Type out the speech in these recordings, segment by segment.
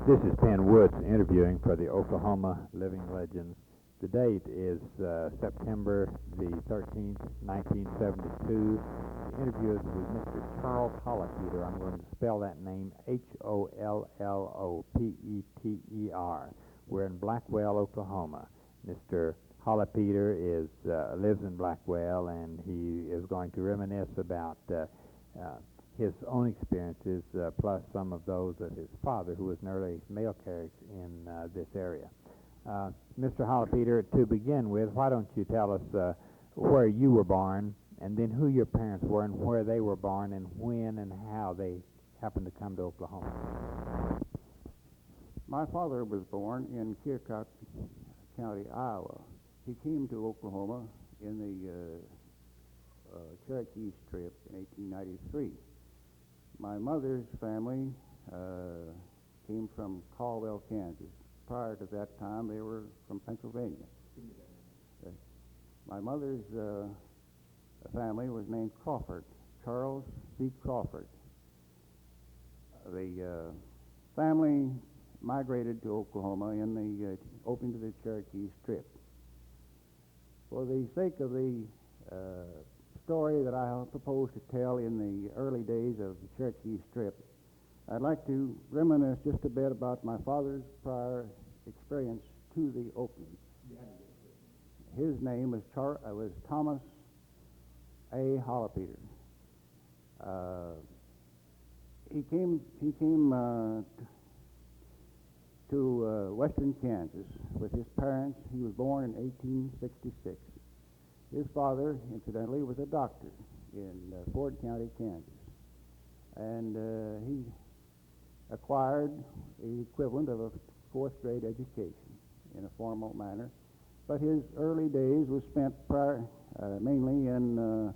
This is Penn Woods interviewing for the Oklahoma Living Legends. The date is September the 13th, 1972. The interview is with Mr. Charles Holopeter. I'm going to spell that name Hollopeter. We're in Blackwell, Oklahoma. Mr. Holopeter lives in Blackwell, and he is going to reminisce about his own experiences, plus some of those of his father, who was an early mail carrier in this area. Mr. Holopeter, to begin with, why don't you tell us where you were born, and then who your parents were, and where they were born, and when and how they happened to come to Oklahoma? My father was born in Keokuk County, Iowa. He came to Oklahoma in the Cherokee Strip in 1893. My mother's family came from Caldwell, Kansas. Prior to that time, they were from Pennsylvania. My mother's family was named Crawford, Charles C. Crawford. The family migrated to Oklahoma in the opening to the Cherokee Strip. For the sake of the story that I propose to tell in the early days of the Cherokee Strip, I'd like to reminisce just a bit about my father's prior experience to the opening. His name was Thomas A. Holopeter. He came to western Kansas with his parents. He was born in 1866. His father, incidentally, was a doctor in Ford County, Kansas, and he acquired the equivalent of a fourth grade education in a formal manner. But his early days was spent mainly in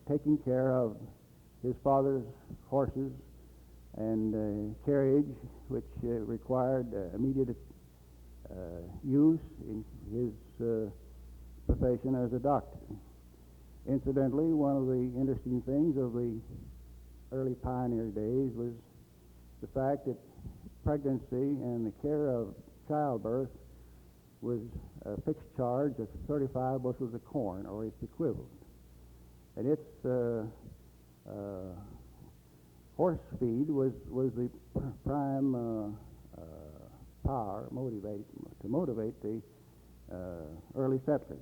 taking care of his father's horses and carriage, which required immediate use in his profession as a doctor. Incidentally, one of the interesting things of the early pioneer days was the fact that pregnancy and the care of childbirth was a fixed charge of 35 bushels of corn, or its equivalent. And its horse feed was the prime power to motivate the early settlers.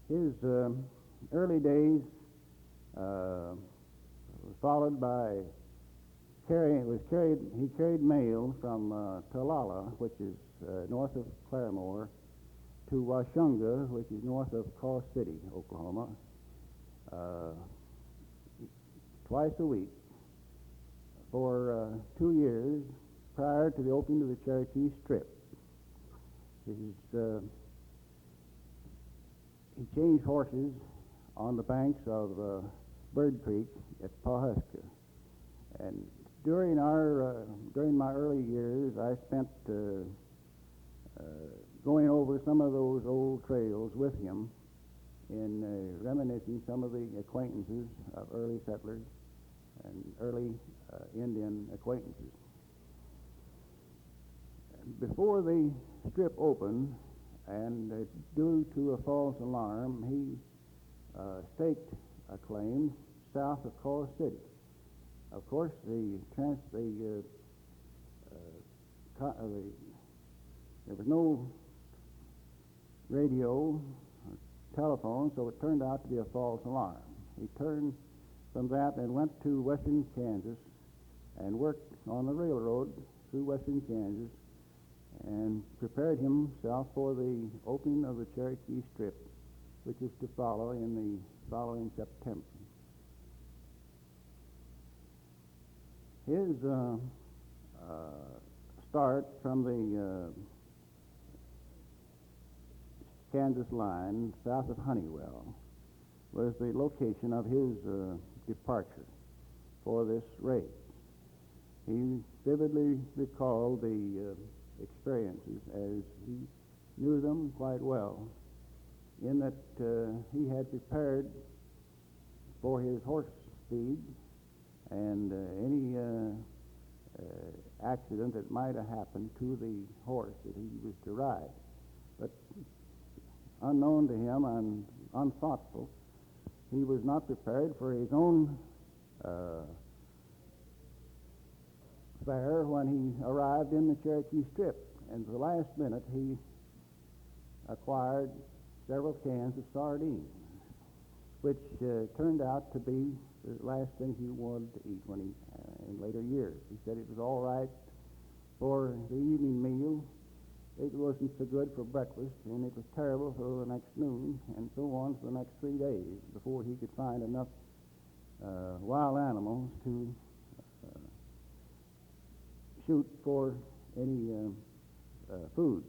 His early days was followed by he carried mail from Talala, which is north of Claremore, to Washunga, which is north of Caw City, Oklahoma, twice a week for 2 years prior to the opening of the Cherokee Strip. He changed horses on the banks of Bird Creek at Pawhuska. And during my early years, I spent going over some of those old trails with him in reminiscing some of the acquaintances of early settlers and early Indian acquaintances. Before the strip opened, and due to a false alarm, he staked a claim south of Caw City. Of course, there was no radio or telephone, so it turned out to be a false alarm. He turned from that and went to western Kansas and worked on the railroad through western Kansas and prepared himself for the opening of the Cherokee Strip, which is to follow in the following September. His start from the Kansas line south of Honeywell was the location of his departure for this race. He vividly recalled the experiences as he knew them quite well, in that he had prepared for his horse feed and any accident that might have happened to the horse that he was to ride. But unknown to him and unthoughtful, he was not prepared for his own fare when he arrived in the Cherokee Strip. And at the last minute, he acquired several cans of sardines, which turned out to be the last thing he wanted to eat when he, in later years. He said it was all right for the evening meal. It wasn't so good for breakfast, and it was terrible for the next noon, and so on for the next 3 days before he could find enough wild animals to shoot for any food.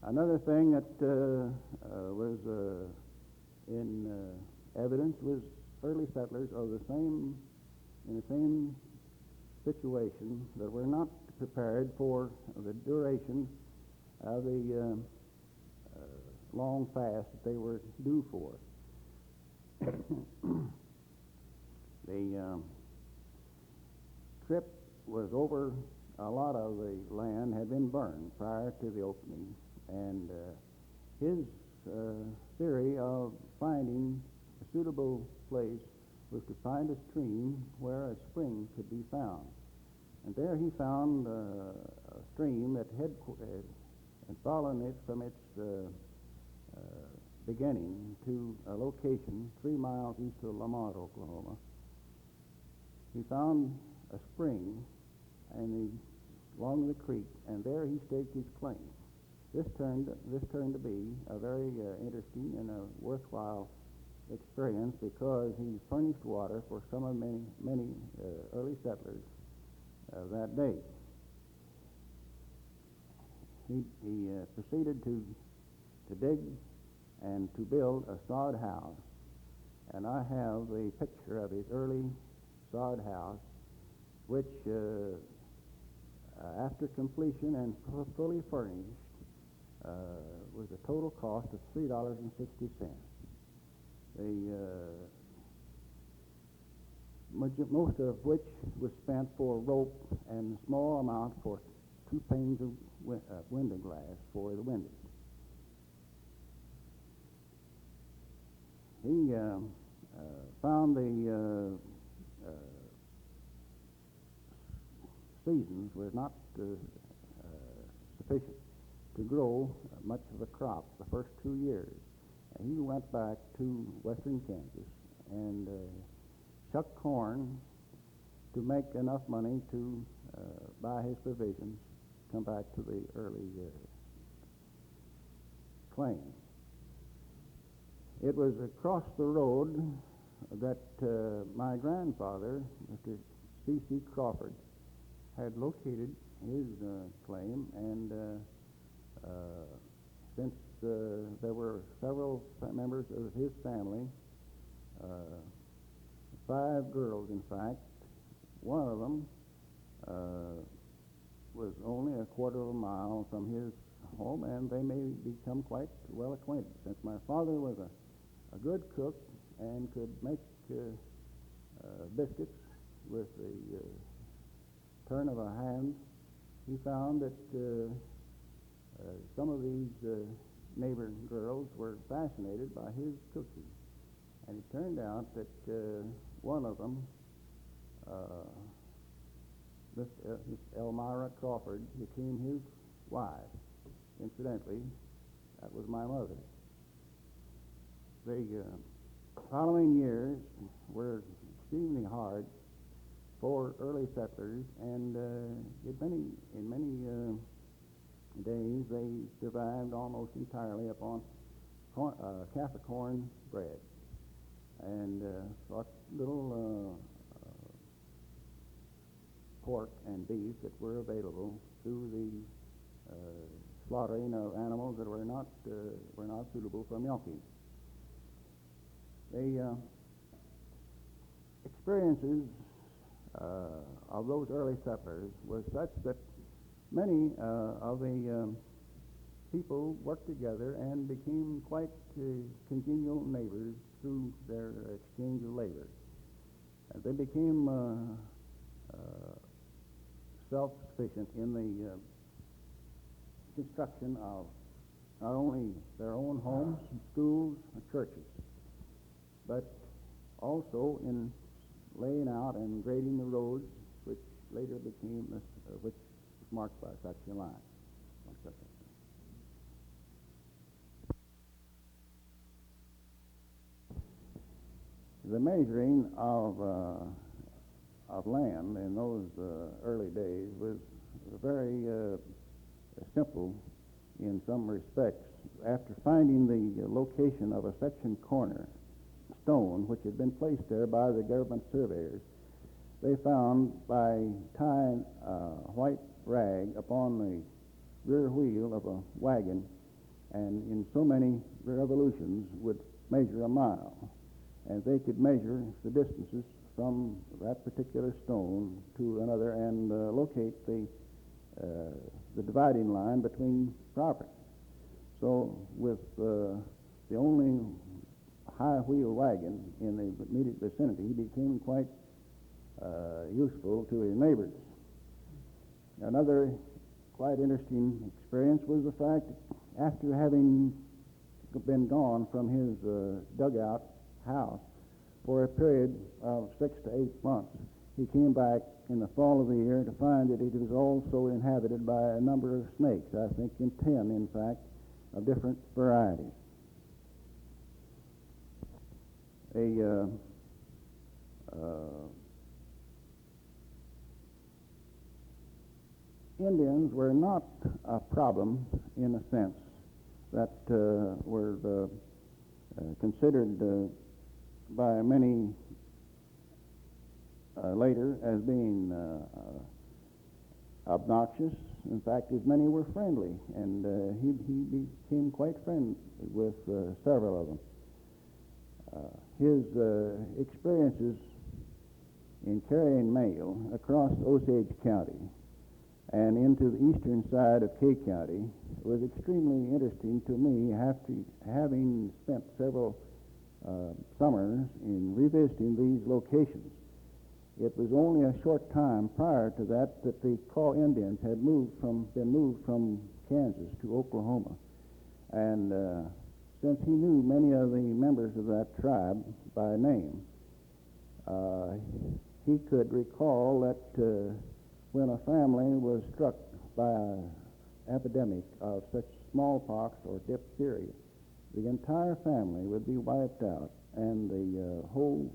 Another thing that was in evidence was early settlers of in the same situation that were not prepared for the duration of the long fast that they were due for. The trip was over. A lot of the land had been burned prior to the opening, and his theory of finding a suitable place was to find a stream where a spring could be found. And there he found a stream that had fallen it from its beginning to a location 3 miles east of Lamont, Oklahoma. He found a spring along the creek, and there he staked his claim. This turned to be a very interesting and a worthwhile experience, because he furnished water for some of many early settlers that day. He proceeded to dig and to build a sod house, and I have a picture of his early sod house, which after completion and fully furnished was a total cost of $3.60. Most of which was spent for rope and a small amount for 2 panes of window glass for the windows. He found the seasons were not sufficient to grow much of a crop the first 2 years. And he went back to western Kansas and shucked corn to make enough money to buy his provisions, come back to the early claim. It was across the road that my grandfather, Mr. C.C. Crawford, had located his claim, and since there were several members of his family, 5 girls in fact, one of them was only a quarter of a mile from his home, and they may become quite well acquainted, since my father was a good cook and could make biscuits with the turn of a hand. He found that some of these neighbor girls were fascinated by his cooking, and it turned out that one of them, Miss Elmira Crawford, became his wife. Incidentally, that was my mother. The following years were extremely hard for early settlers, and in many days they survived almost entirely upon calf of corn bread and what little pork and beef that were available through the slaughtering of animals that were not suitable for milking. The experiences of those early settlers was such that many of the people worked together and became quite congenial neighbors through their exchange of labor. They became self-sufficient in the construction of not only their own homes, schools, and churches, but also in laying out and grading the roads, which later became which was marked by such a line. The measuring of land in those early days was very simple in some respects. After finding the location of a section corner stone, which had been placed there by the government surveyors, they found by tying a white rag upon the rear wheel of a wagon, and in so many revolutions would measure a mile. And they could measure the distances from that particular stone to another and locate the dividing line between property. So with the only high wheel wagon in the immediate vicinity, he became quite useful to his neighbors. Another quite interesting experience was the fact that after having been gone from his dugout house for a period of 6 to 8 months, he came back in the fall of the year to find that it was also inhabited by a number of snakes, I think in 10, in fact, of different varieties. Indians were not a problem in a sense that were considered by many later as being obnoxious. In fact, as many were friendly, and he became quite friendly with several of them. His experiences in carrying mail across Osage County and into the eastern side of Kay County was extremely interesting to me after having spent several summers in revisiting these locations. It was only a short time prior to that the Kaw Indians had been moved from Kansas to Oklahoma, and since he knew many of the members of that tribe by name, he could recall that when a family was struck by an epidemic of such smallpox or diphtheria, the entire family would be wiped out, and the whole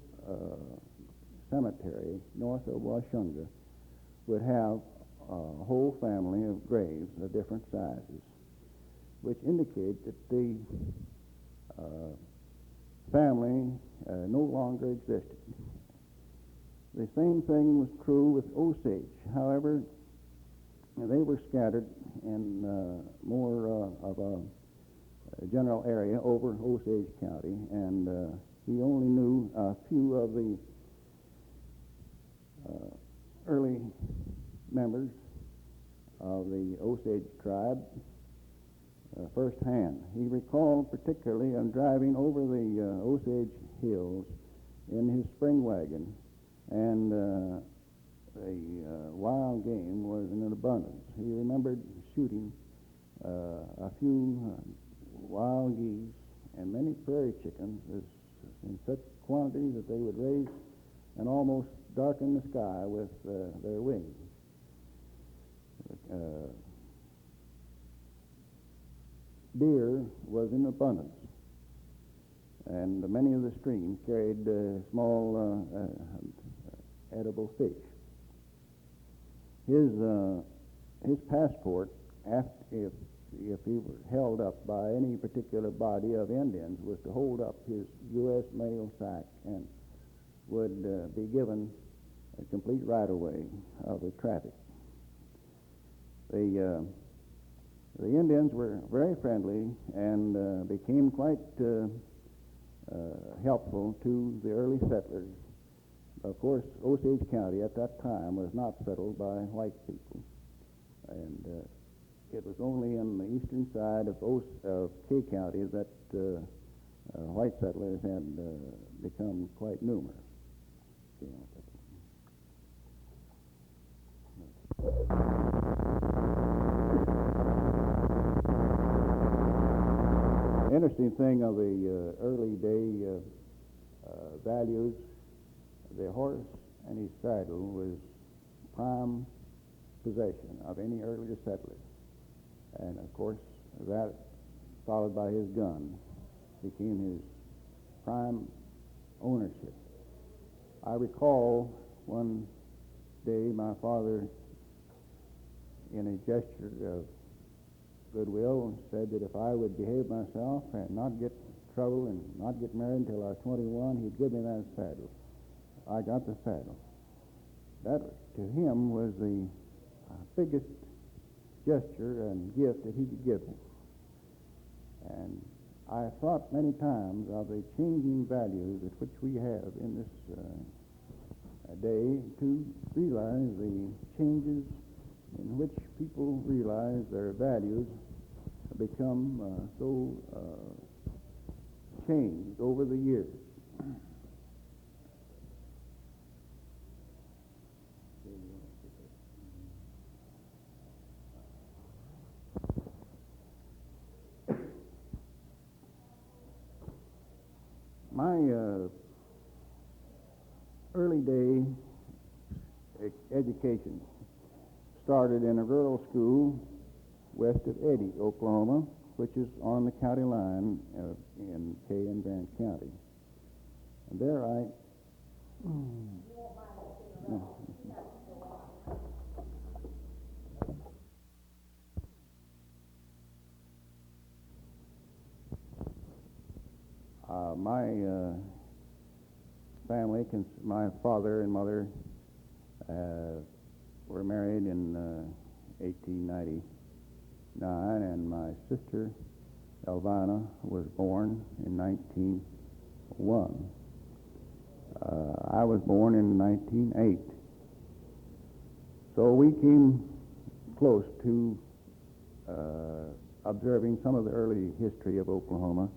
cemetery north of Washunga would have a whole family of graves of different sizes, which indicate that the family no longer existed. The same thing was true with Osage. However, they were scattered in more of a general area over Osage County, and he only knew a few of the early members of the Osage tribe firsthand. He recalled particularly on driving over the Osage hills in his spring wagon, and the wild game was in abundance. He remembered shooting a few wild geese and many prairie chickens in such quantities that they would raise and almost darken the sky with their wings. Deer was in abundance, and many of the streams carried small edible fish. His passport, if he were held up by any particular body of Indians, was to hold up his U.S. mail sack and would be given a complete right-of-way of the traffic. The Indians were very friendly and became quite helpful to the early settlers. Of course, Osage County at that time was not settled by white people, and it was only on the eastern side of Kay County that white settlers had become quite numerous. Interesting thing of the early day values, the horse and his saddle was prime possession of any earlier settler. And of course, that followed by his gun became his prime ownership. I recall one day my father, in a gesture of goodwill, said that if I would behave myself and not get trouble and not get married until I was 21, he'd give me that saddle. I got the saddle. That, to him, was the biggest gesture and gift that he could give me. And I thought many times of the changing values at which we have in this day to realize the changes in which people realize their values become so changed over the years. My early day education started in a rural school west of Eddy, Oklahoma, which is on the county line in Kay and Grant County. And there my family, my father and mother were married in 1899, and my sister Elvina was born in 1901. I was born in 1908. So we came close to observing some of the early history of Oklahoma,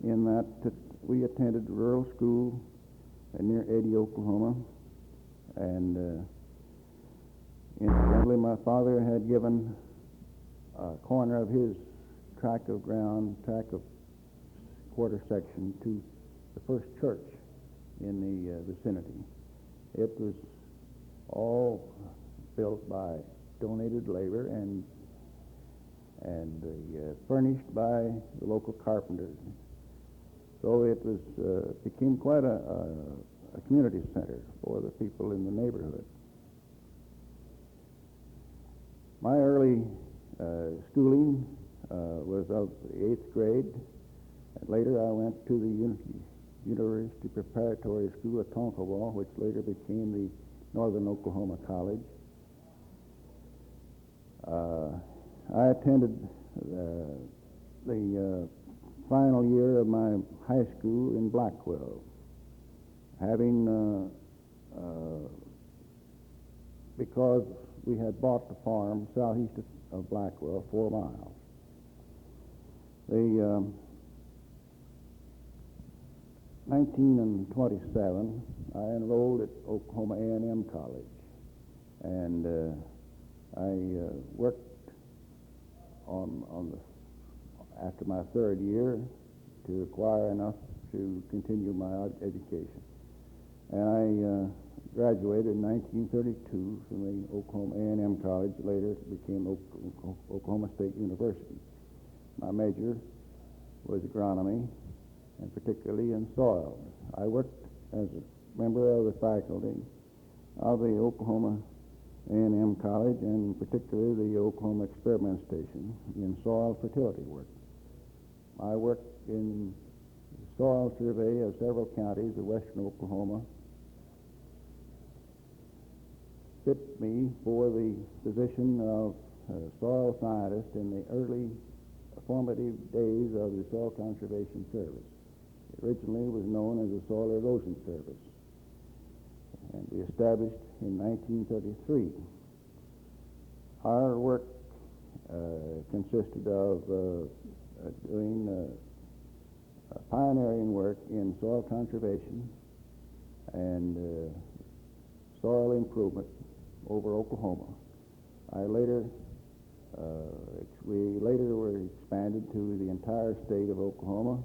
in that we attended rural school near Eddy, Oklahoma, and incidentally, my father had given a corner of his tract of quarter section to the first church in the vicinity. It was all built by donated labor and furnished by the local carpenters. So it was became quite a community center for the people in the neighborhood. My early schooling was of the 8th grade, and later I went to the University Preparatory School at Tonkawa, which later became the Northern Oklahoma College. I attended the final year of my high school in Blackwell, having because we had bought the farm southeast of Blackwell, 4 miles. The 1927, I enrolled at Oklahoma A&M College, and I worked on the after my 3rd year to acquire enough to continue my education. And I graduated in 1932 from the Oklahoma A&M College. Later it became Oklahoma State University. My major was agronomy, and particularly in soil. I worked as a member of the faculty of the Oklahoma A&M College, and particularly the Oklahoma Experiment Station in soil fertility work. I worked in the soil survey of several counties of western Oklahoma. Fit me for the position of soil scientist in the early formative days of the Soil Conservation Service. It originally was known as the Soil Erosion Service, and we established in 1933. Our work consisted of doing pioneering work in soil conservation and soil improvement over Oklahoma. We later were expanded to the entire state of Oklahoma,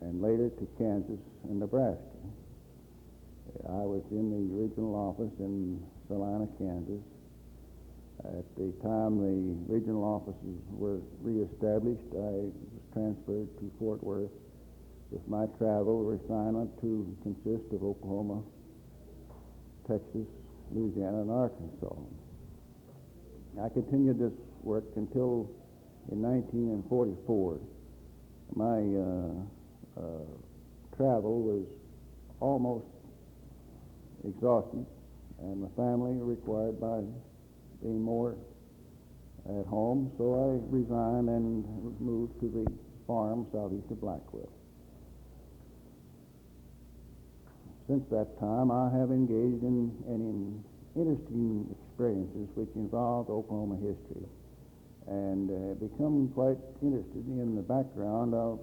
and later to Kansas and Nebraska. I was in the regional office in Salina, Kansas. At the time the regional offices were reestablished, I was transferred to Fort Worth with my travel assignment to consist of Oklahoma, Texas, Louisiana, and Arkansas. I continued this work until in 1944. My travel was almost exhausted, and the family required by being more at home, so I resigned and moved to the farm southeast of Blackwell. Since that time, I have engaged in interesting experiences which involved Oklahoma history, and become quite interested in the background of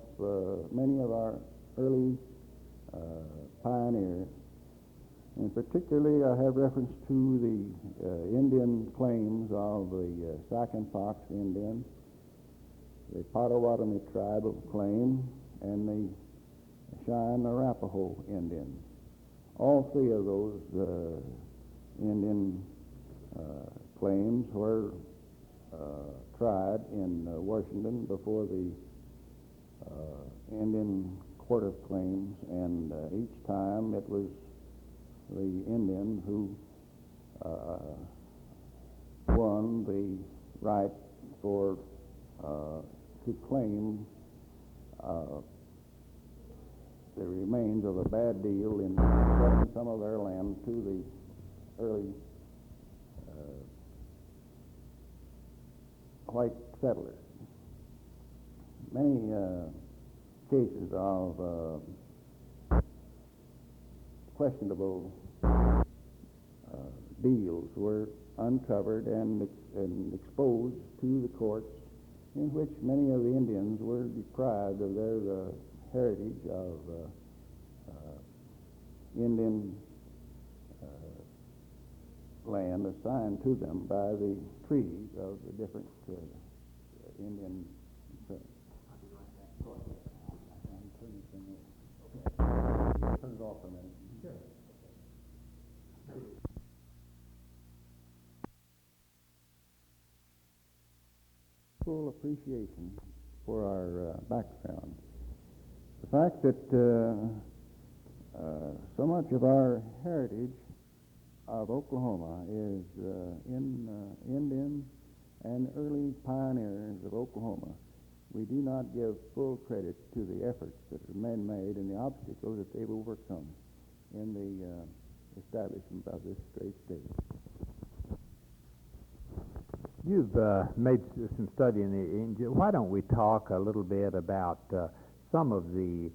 many of our early pioneers. And particularly, I have reference to the Indian claims of the Sac and Fox Indians, the Potawatomi tribal claim, and the Cheyenne Arapaho Indians. All three of those Indian claims were tried in Washington before the Indian Court of Claims, and each time it was the Indian who won the right for to claim the remains of a bad deal in selling some of their land to the early white settlers. Many cases of questionable deals were uncovered and exposed to the courts, in which many of the Indians were deprived of their heritage of Indian land assigned to them by the treaties of the different Indian. Turn it off for a minute. Sure. Full appreciation for our background. The fact that so much of our heritage of Oklahoma is in Indians and early pioneers of Oklahoma. We do not give full credit to the efforts that have been made and the obstacles that they've overcome in the establishment of this great state. You've made some study in the. Why don't we talk a little bit about some of the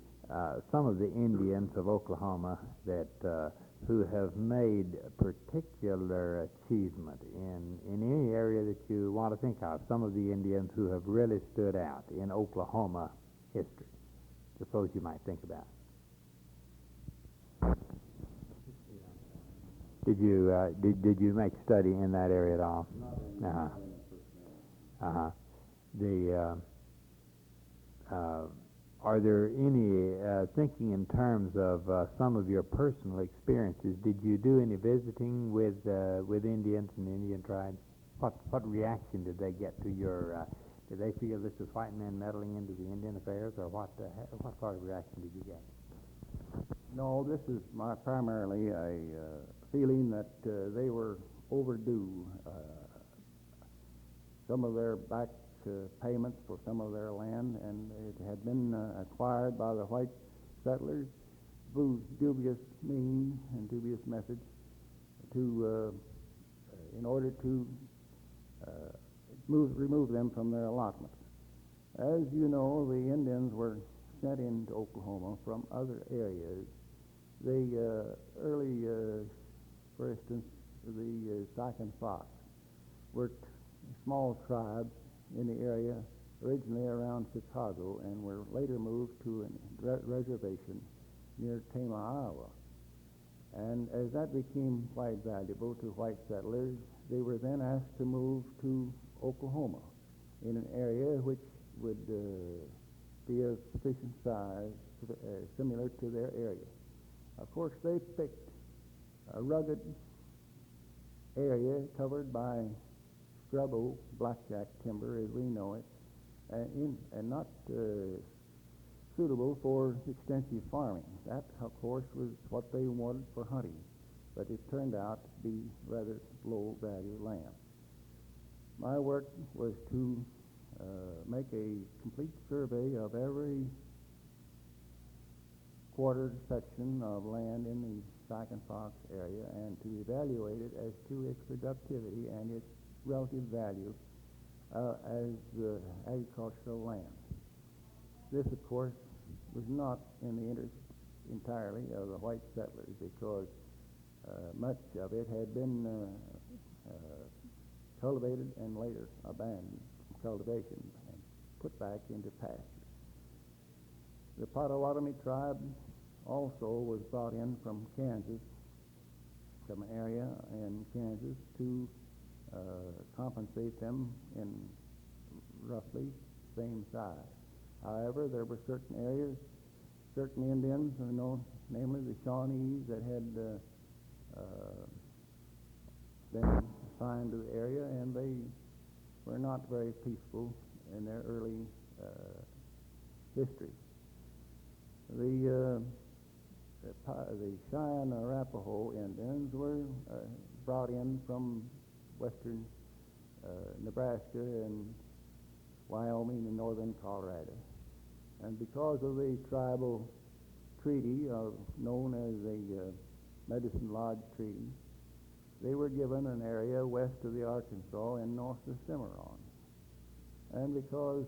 Indians of Oklahoma that who have made particular achievement in any area that you want to think of? Some of the Indians who have really stood out in Oklahoma history. Suppose you might think about. Did you make study in that area at all? Are there any thinking in terms of some of your personal experiences? Did you do any visiting with Indians and Indian tribes? What reaction did they get to your? Did they feel this is white men meddling into the Indian affairs, or what sort of reaction did you get? No, this is primarily a feeling that they were overdue some of their back payments for some of their land, and it had been acquired by the white settlers through dubious means and dubious methods to in order to remove them from their allotments. As you know, the Indians were sent into Oklahoma from other areas. The early, for instance, the Sac and Fox were small tribes in the area originally around Chicago and were later moved to a reservation near Tama, Iowa. And as that became quite valuable to white settlers, they were then asked to move to Oklahoma in an area which would be of sufficient size, similar to their area. Of course, they picked a rugged area covered by scrub oak, blackjack timber as we know it, and not suitable for extensive farming. That, of course, was what they wanted for hunting, but it turned out to be rather low-value land. My work was to make a complete survey of every quarter section of land in the Sac and Fox area and to evaluate it as to its productivity and its relative value as agricultural land. This, of course, was not in the interest entirely of the white settlers because much of it had been cultivated and later abandoned from cultivation and put back into pasture. The Potawatomi tribe also was brought in from Kansas, from an area in Kansas, to compensate them in roughly same size. However, there were certain areas, certain Indians, namely the Shawnees, that had been assigned to the area, and they were not very peaceful in their early history. The Cheyenne Arapaho Indians were brought in from western Nebraska and Wyoming and northern Colorado. And because of the tribal treaty known as the Medicine Lodge Treaty, they were given an area west of the Arkansas and north of Cimarron. And because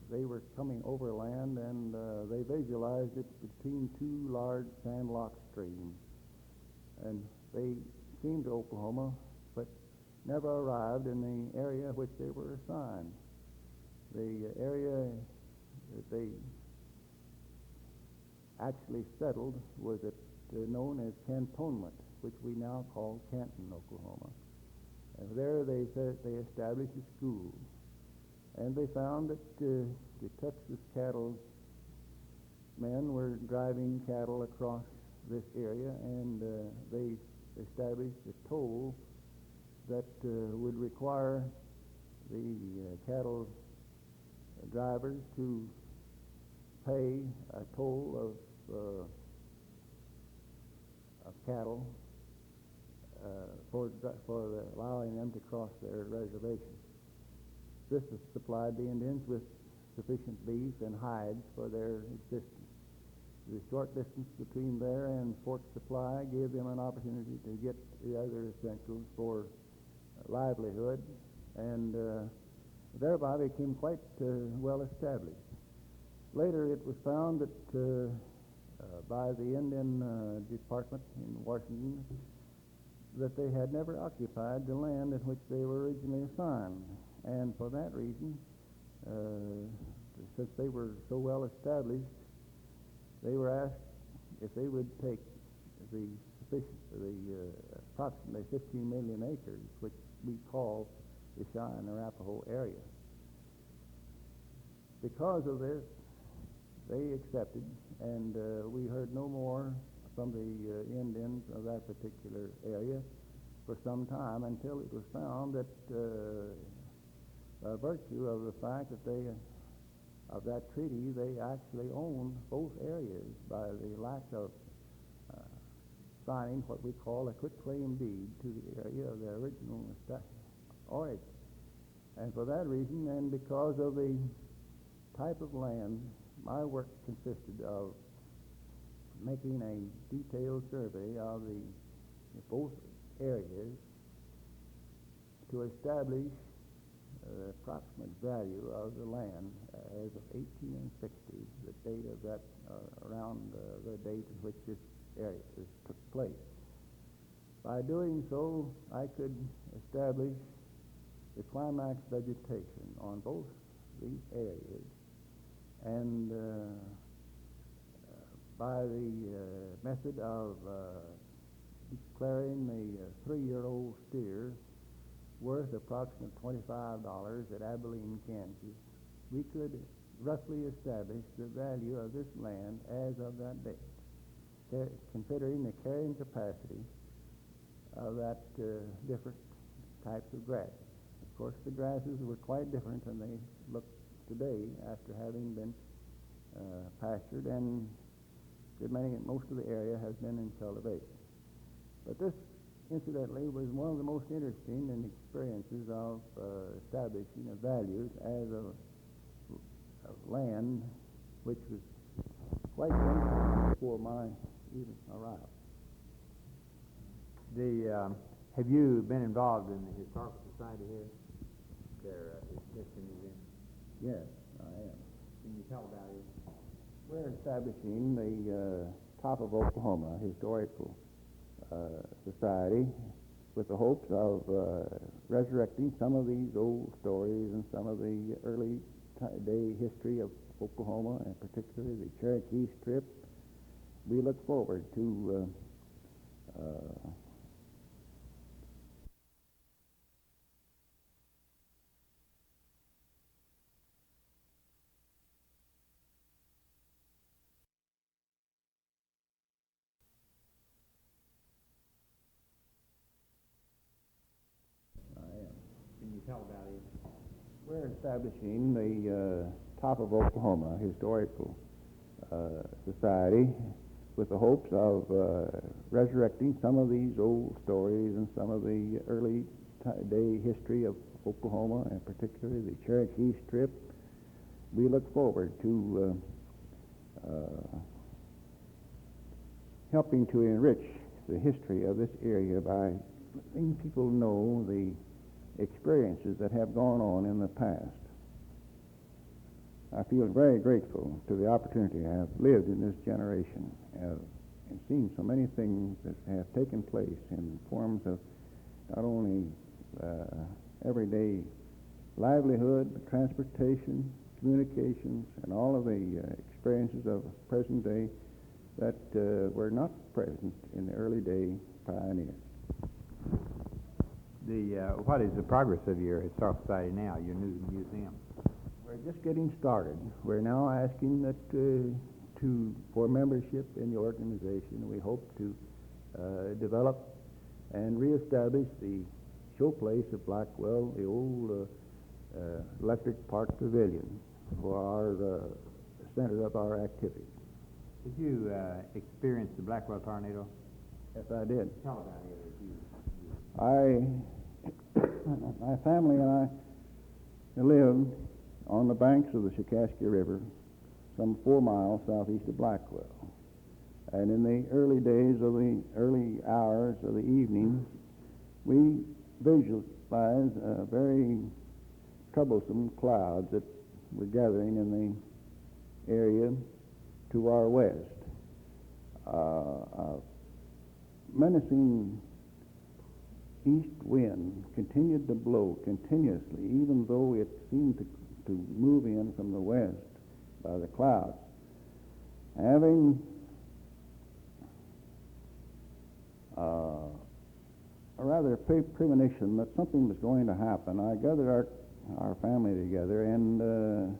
they were coming overland, and they visualized it between two large sandlocked streams. And they came to Oklahoma, but never arrived in the area which they were assigned. The area that they actually settled was known as Cantonment, which we now call Canton, Oklahoma. And there they established a school. And they found that the Texas cattle men were driving cattle across this area, and they established a toll that would require the cattle drivers to pay a toll of cattle for allowing them to cross their reservation. This has supplied the Indians with sufficient beef and hides for their existence. The short distance between there and Fort Supply gave them an opportunity to get the other essentials for livelihood, and thereby became quite well established. Later it was found that by the Indian Department in Washington that they had never occupied the land in which they were originally assigned. And for that reason, since they were so well established, they were asked if they would take the approximately 15 million acres, which we call the Cheyenne Arapaho area. Because of this, they accepted, and we heard no more from the Indians of that particular area for some time, until it was found that by virtue of the fact that of that treaty, they actually owned both areas by the lack of signing what we call a quitclaim deed to the area of their original origin. And for that reason, and because of the type of land, my work consisted of making a detailed survey of both areas to establish the approximate value of the land as of 1860, the date of that, around the date in which this area took place. By doing so, I could establish the climax vegetation on both these areas, and by the method of declaring the 3-year-old steer worth approximately $25 at Abilene, Kansas, we could roughly establish the value of this land as of that date, considering the carrying capacity of that different types of grass. Of course, the grasses were quite different than they look today after having been pastured, and most of the area has been in cultivation. But this, incidentally, was one of the most interesting in experiences of establishing the values as of land, which was quite young before my even arrival. Have you been involved in the Historical Society here? Their history museum? Yes, I am. Can you tell about it? We're establishing the top of Oklahoma Historical Society with the hopes of resurrecting some of these old stories and some of the early day history of Oklahoma, and particularly the Cherokee Strip. We look forward to Can you tell about it? We're establishing the top of Oklahoma Historical Society with the hopes of resurrecting some of these old stories and some of the early day history of Oklahoma, and particularly the Cherokee Strip. We look forward to helping to enrich the history of this area by letting people know the experiences that have gone on in the past. I feel very grateful to the opportunity I have lived in this generation and seen so many things that have taken place in forms of not only everyday livelihood, but transportation, communications, and all of the experiences of present day that were not present in the early day pioneers. What is the progress of your Historical Society now, your new museum? We're just getting started. We're now asking that for membership in the organization. We hope to develop and reestablish the showplace of Blackwell, the old electric park pavilion, for our center of our activities. Did you experience the Blackwell tornado? Yes, I did. Tell about it. My family and I lived on the banks of the Shikaska River, some 4 miles southeast of Blackwell. And in the early days of the early hours of the evening, we visualized very troublesome clouds that were gathering in the area to our west. A menacing east wind continued to blow continuously, even though it seemed to move in from the west by the clouds. Having a rather premonition that something was going to happen, I gathered our family together and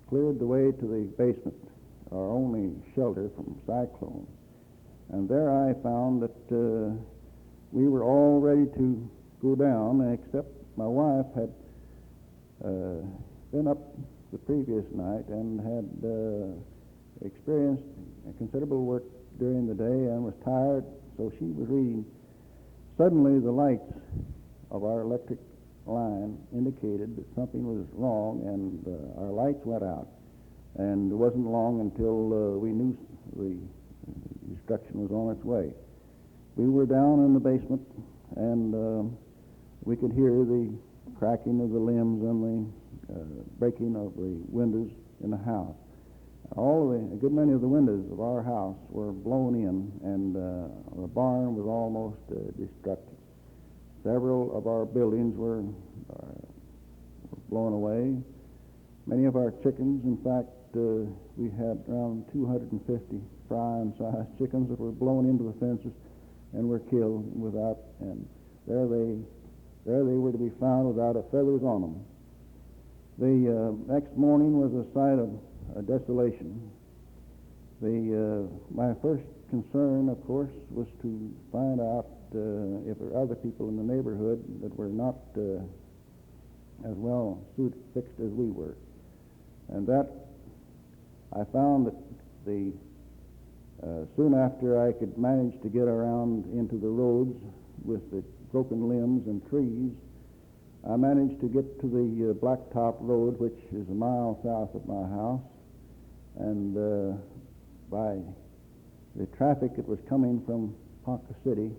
cleared the way to the basement, our only shelter from cyclone. And there I found that we were all ready to go down, except my wife had been up the previous night and had experienced considerable work during the day and was tired, so she was reading. Suddenly the lights of our electric line indicated that something was wrong, and our lights went out. And it wasn't long until we knew the destruction was on its way. We were down in the basement, and we could hear the cracking of the limbs and the breaking of the windows in the house. A good many of the windows of our house were blown in, and the barn was almost destructive. Several of our buildings were blown away. Many of our chickens, in fact, we had around 250 fry-sized chickens that were blown into the fences and were killed without, and there they were to be found without a feathers on them. The next morning was a sight of desolation. My first concern, of course, was to find out if there were other people in the neighborhood that were not as well fixed as we were. And that I found that soon after I could manage to get around into the roads with the broken limbs and trees, I managed to get to the Blacktop Road, which is a mile south of my house, and by the traffic that was coming from Ponca City,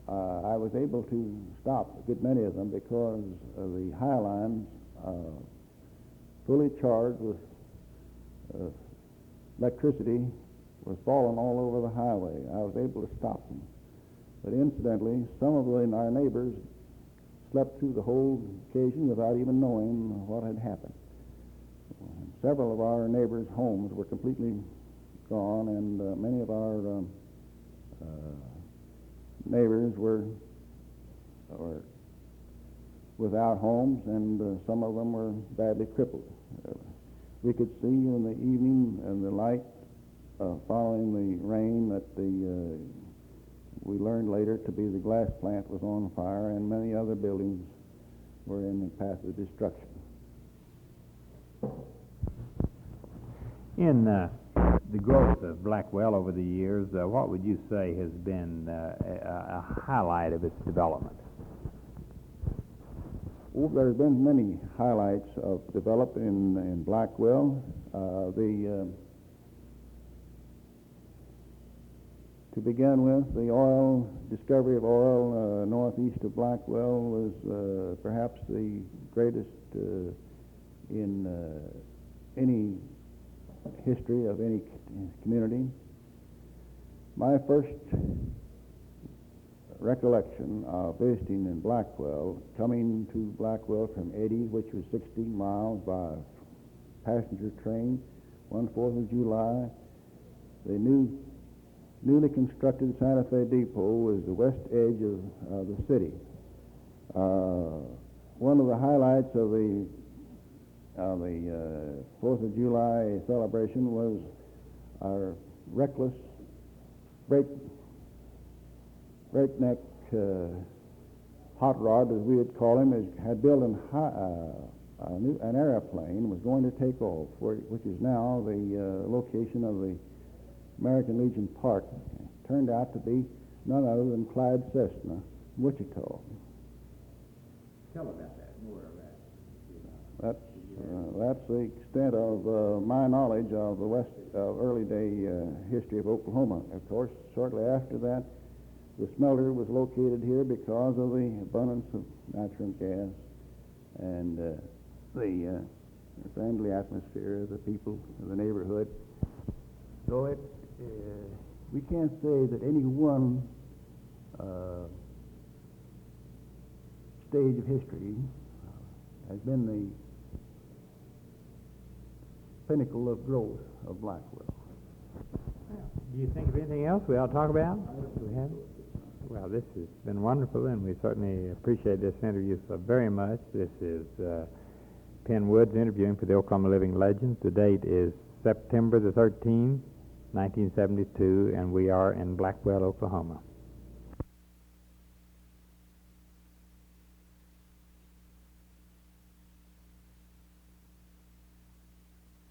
I was able to stop a good many of them because the high lines, fully charged with electricity, were falling all over the highway. I was able to stop them. But incidentally, some of our neighbors slept through the whole occasion without even knowing what had happened. Several of our neighbors' homes were completely gone, and many of our neighbors were without homes, and some of them were badly crippled. We could see in the evening and the light following the rain that we learned later to be the glass plant was on fire, and many other buildings were in the path of destruction. In the growth of Blackwell over the years, what would you say has been a highlight of its development? Well, there's been many highlights of development in Blackwell. To begin with, the discovery of oil northeast of Blackwell was perhaps the greatest in any history of any community. My first recollection of visiting in Blackwell, coming to Blackwell from Eddy, which was 16 miles by passenger train, one 4th of July, the newly constructed Santa Fe Depot was the west edge of the city. One of the highlights of the 4th of July celebration was our reckless breakneck hot rod, as we would call him, had built an airplane, was going to take off, which is now the location of the American Legion Park. It turned out to be none other than Clyde Cessna, Wichita. Tell about that, more of that. That's the extent of my knowledge of the early day history of Oklahoma. Of course, shortly after that, the smelter was located here because of the abundance of natural gas and the friendly atmosphere of the people of the neighborhood. So we can't say that any one stage of history has been the pinnacle of growth of Blackwell. Do you think of anything else we ought to talk about? We have? Well, this has been wonderful, and we certainly appreciate this interview so very much. This is Penn Woods interviewing for the Oklahoma Living Legends. The date is September the 13th, 1972, and we are in Blackwell, Oklahoma.